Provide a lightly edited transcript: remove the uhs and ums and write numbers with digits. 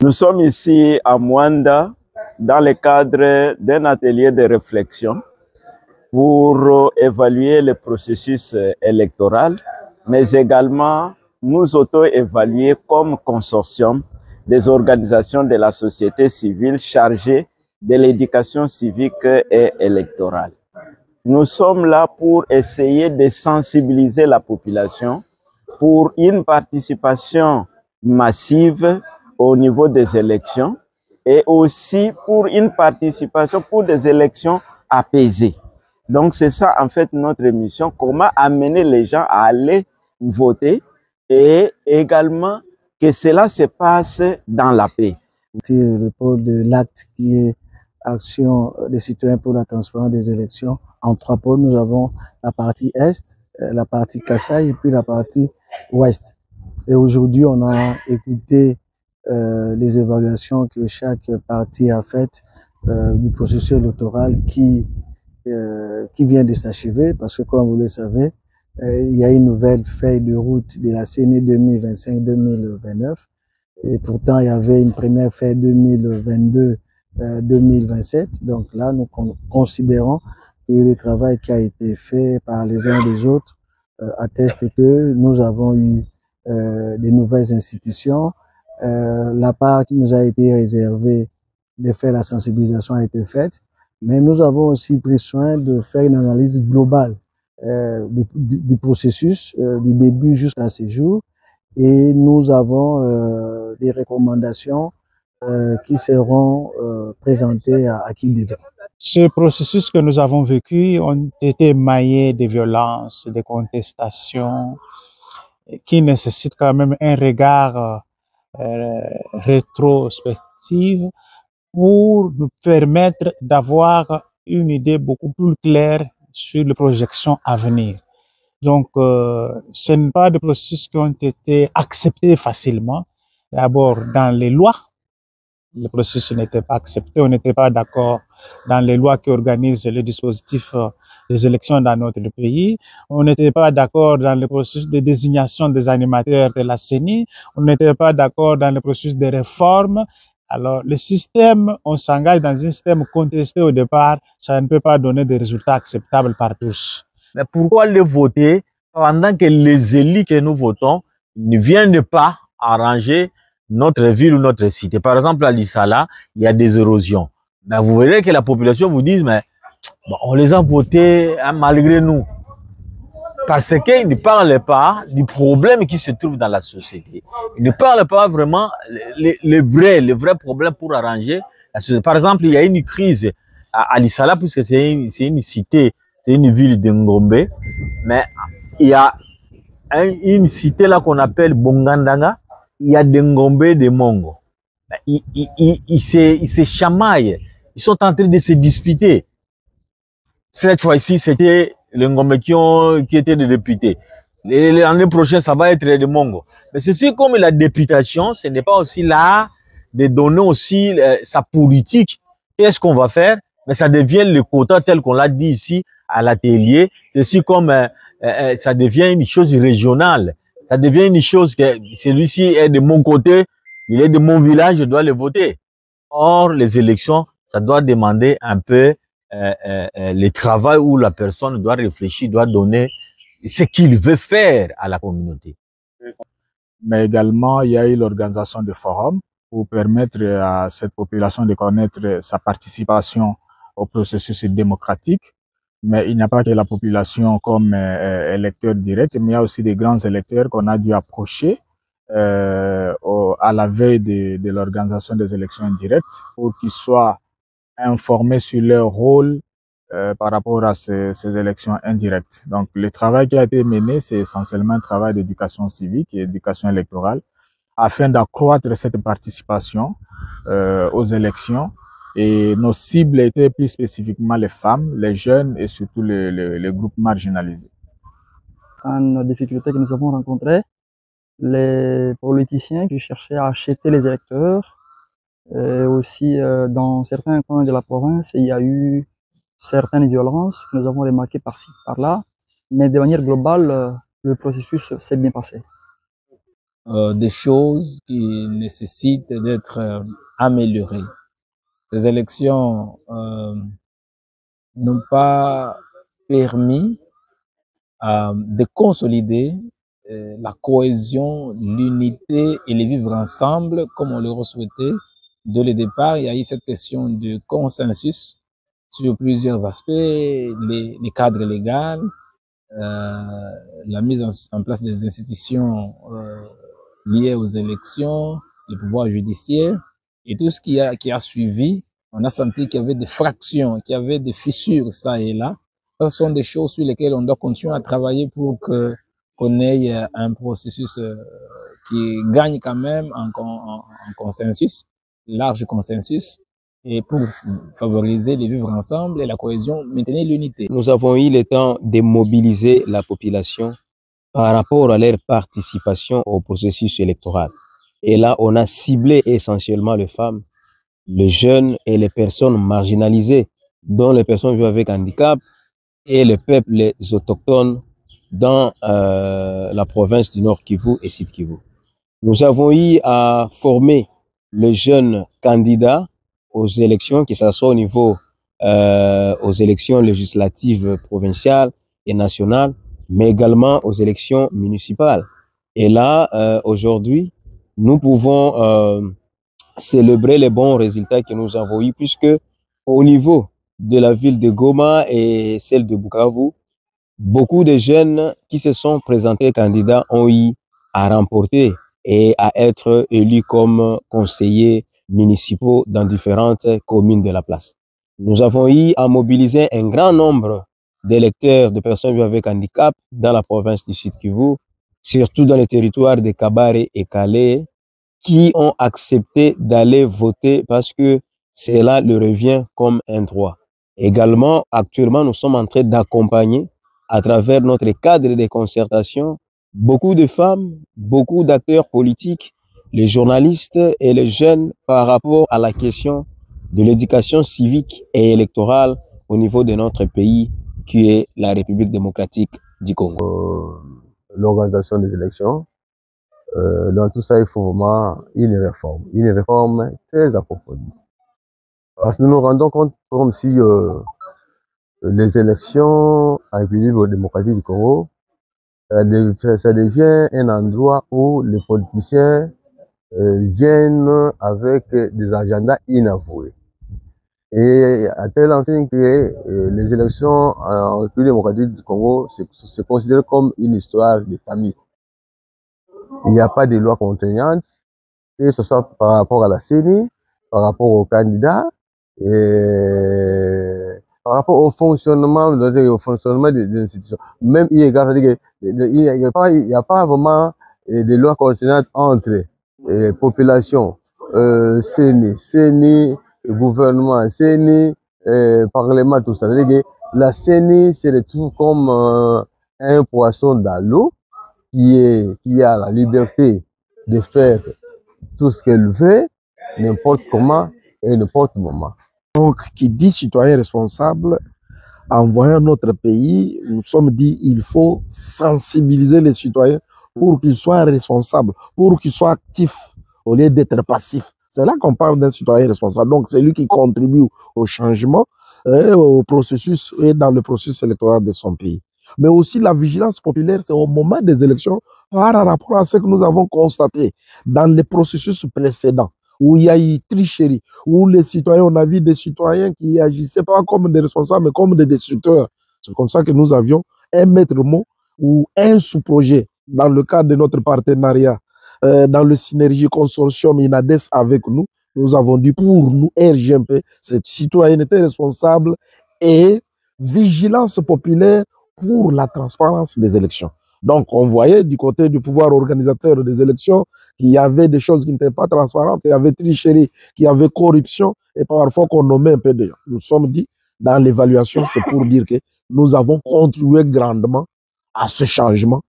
Nous sommes ici à Mwanda dans le cadre d'un atelier de réflexion pour évaluer le processus électoral, mais également nous auto-évaluer comme consortium des organisations de la société civile chargées de l'éducation civique et électorale. Nous sommes là pour essayer de sensibiliser la population pour une participation massive au niveau des élections et aussi pour une participation pour des élections apaisées. Donc c'est ça en fait notre mission, comment amener les gens à aller voter et également que cela se passe dans la paix. C'est le pôle de l'acte qui est Action des citoyens pour la transparence des élections. En trois pôles, nous avons la partie Est, la partie Kassai et puis la partie Ouest. Et aujourd'hui, on a écouté les évaluations que chaque partie a faites du processus électoral qui vient de s'achever parce que, comme vous le savez, il y a une nouvelle feuille de route de la CENI 2025-2029 et pourtant il y avait une première feuille 2022-2027. Donc là, nous considérons que le travail qui a été fait par les uns et les autres atteste que nous avons eu des nouvelles institutions. La part qui nous a été réservée de faire la sensibilisation a été faite, mais nous avons aussi pris soin de faire une analyse globale du processus du début jusqu'à ce jour, et nous avons des recommandations qui seront présentées à qui dedans. Ce processus que nous avons vécu ont été émaillés de violences, de contestations, qui nécessitent quand même un regard rétrospectif pour nous permettre d'avoir une idée beaucoup plus claire sur les projections à venir. Donc, ce n'est pas des processus qui ont été acceptés facilement. D'abord, dans les lois, le processus n'était pas accepté, on n'était pas d'accord dans les lois qui organisent le dispositif des élections dans notre pays. On n'était pas d'accord dans le processus de désignation des animateurs de la CENI. On n'était pas d'accord dans le processus de réforme. Alors, le système, on s'engage dans un système contesté au départ, ça ne peut pas donner des résultats acceptables par tous. Mais pourquoi le voter pendant que les élus que nous votons ne viennent pas arranger notre ville ou notre cité? Par exemple, à Lissala, il y a des érosions. Mais vous verrez que la population vous dit, mais bon, on les a votés hein, malgré nous. Parce qu'ils ne parlent pas du problème qui se trouve dans la société. Ils ne parlent pas vraiment les vrais problèmes pour arranger la société. Par exemple, il y a une crise à Lissala, puisque c'est une cité, c'est une ville de Ngombe, mais il y a une cité là qu'on appelle Bongandanga, il y a des Ngombe, des Mongo. Ils se chamaillent, ils sont en train de se disputer. Cette fois-ci, c'était les Ngombe qui étaient des députés. L'année prochaine, ça va être des Mongo. Mais ceci, comme la députation, ce n'est pas aussi là de donner aussi sa politique. Qu'est-ce qu'on va faire? Mais ça devient le quota tel qu'on l'a dit ici à l'atelier. Ceci comme ça devient une chose régionale. Ça devient une chose que celui-ci est de mon côté, il est de mon village, je dois le voter. Or, les élections, ça doit demander un peu le travail où la personne doit réfléchir, doit donner ce qu'il veut faire à la communauté. Mais également, il y a eu l'organisation de forums pour permettre à cette population de connaître sa participation au processus démocratique. Mais il n'y a pas que la population comme électeur direct, mais il y a aussi des grands électeurs qu'on a dû approcher à la veille de l'organisation des élections indirectes pour qu'ils soient informés sur leur rôle par rapport à ces élections indirectes. Donc, le travail qui a été mené, c'est essentiellement un travail d'éducation civique et d'éducation électorale afin d'accroître cette participation aux élections. Et nos cibles étaient plus spécifiquement les femmes, les jeunes et surtout les groupes marginalisés. Une difficulté que nous avons rencontrée, les politiciens qui cherchaient à acheter les électeurs. Et aussi, dans certains coins de la province, il y a eu certaines violences que nous avons remarquées par-ci, par-là. Mais de manière globale, le processus s'est bien passé. des choses qui nécessitent d'être améliorées. Ces élections n'ont pas permis de consolider la cohésion, l'unité et le vivre ensemble comme on l'aurait souhaité. Dès le départ, il y a eu cette question de consensus sur plusieurs aspects, les cadres légaux, la mise en place des institutions liées aux élections, le pouvoir judiciaire et tout ce qui a suivi. On a senti qu'il y avait des fractions, qu'il y avait des fissures ça et là. Ce sont des choses sur lesquelles on doit continuer à travailler pour qu'on ait un processus qui gagne quand même en consensus, large consensus, et pour favoriser le vivre ensemble et la cohésion, maintenir l'unité. Nous avons eu le temps de mobiliser la population par rapport à leur participation au processus électoral. Et là, on a ciblé essentiellement les femmes, les jeunes et les personnes marginalisées, dont les personnes vivant avec handicap et les peuples les autochtones dans la province du Nord Kivu et Sud Kivu. Nous avons eu à former les jeunes candidats aux élections, que ce soit au niveau aux élections législatives provinciales et nationales, mais également aux élections municipales. Et là, aujourd'hui, nous pouvons célébrer les bons résultats que nous avons eus, puisque au niveau de la ville de Goma et celle de Bukavu, beaucoup de jeunes qui se sont présentés candidats ont eu à remporter et à être élus comme conseillers municipaux dans différentes communes de la place. Nous avons eu à mobiliser un grand nombre d'électeurs, de personnes vivant avec handicap dans la province du Sud Kivu, surtout dans les territoires de Kabare et Calais, qui ont accepté d'aller voter parce que cela leur revient comme un droit. Également, actuellement, nous sommes en train d'accompagner à travers notre cadre de concertation beaucoup de femmes, beaucoup d'acteurs politiques, les journalistes et les jeunes par rapport à la question de l'éducation civique et électorale au niveau de notre pays qui est la République démocratique du Congo. L'organisation des élections, dans tout ça, il faut vraiment une réforme très approfondie. Parce que nous nous rendons compte comme si les élections en République démocratique du Congo, ça devient un endroit où les politiciens viennent avec des agendas inavoués. Et à tel enseigne que les élections en République démocratique du Congo, c'est considéré comme une histoire de famille. Il n'y a pas de loi contraignante, que ce soit par rapport à la CENI, par rapport aux candidats, et par rapport au fonctionnement des institutions. Même il n'y a pas vraiment de loi contraignante entre population, CENI, gouvernement, CENI, parlement, tout ça. C'est-à-dire que la CENI, c'est le tout comme un poisson dans l'eau qui a la liberté de faire tout ce qu'elle veut, n'importe comment et n'importe moment. Donc, qui dit citoyen responsable, en voyant notre pays, nous sommes dit il faut sensibiliser les citoyens pour qu'ils soient responsables, pour qu'ils soient actifs au lieu d'être passifs. C'est là qu'on parle d'un citoyen responsable. Donc, c'est lui qui contribue au changement, au processus et dans le processus électoral de son pays. Mais aussi la vigilance populaire, c'est au moment des élections, par rapport à ce que nous avons constaté dans les processus précédents, où il y a eu tricherie, où les citoyens, on a vu des citoyens qui agissaient pas comme des responsables, mais comme des destructeurs. C'est comme ça que nous avions un maître mot ou un sous-projet dans le cadre de notre partenariat, dans le synergie consortium INADES avec nous. Nous avons dit pour nous, RGMP, cette citoyenneté responsable et vigilance populaire pour la transparence des élections. Donc, on voyait du côté du pouvoir organisateur des élections qu'il y avait des choses qui n'étaient pas transparentes, il y avait tricherie, qu'il y avait corruption, et parfois qu'on nommait un peu de... Nous sommes dit, dans l'évaluation, c'est pour dire que nous avons contribué grandement à ce changement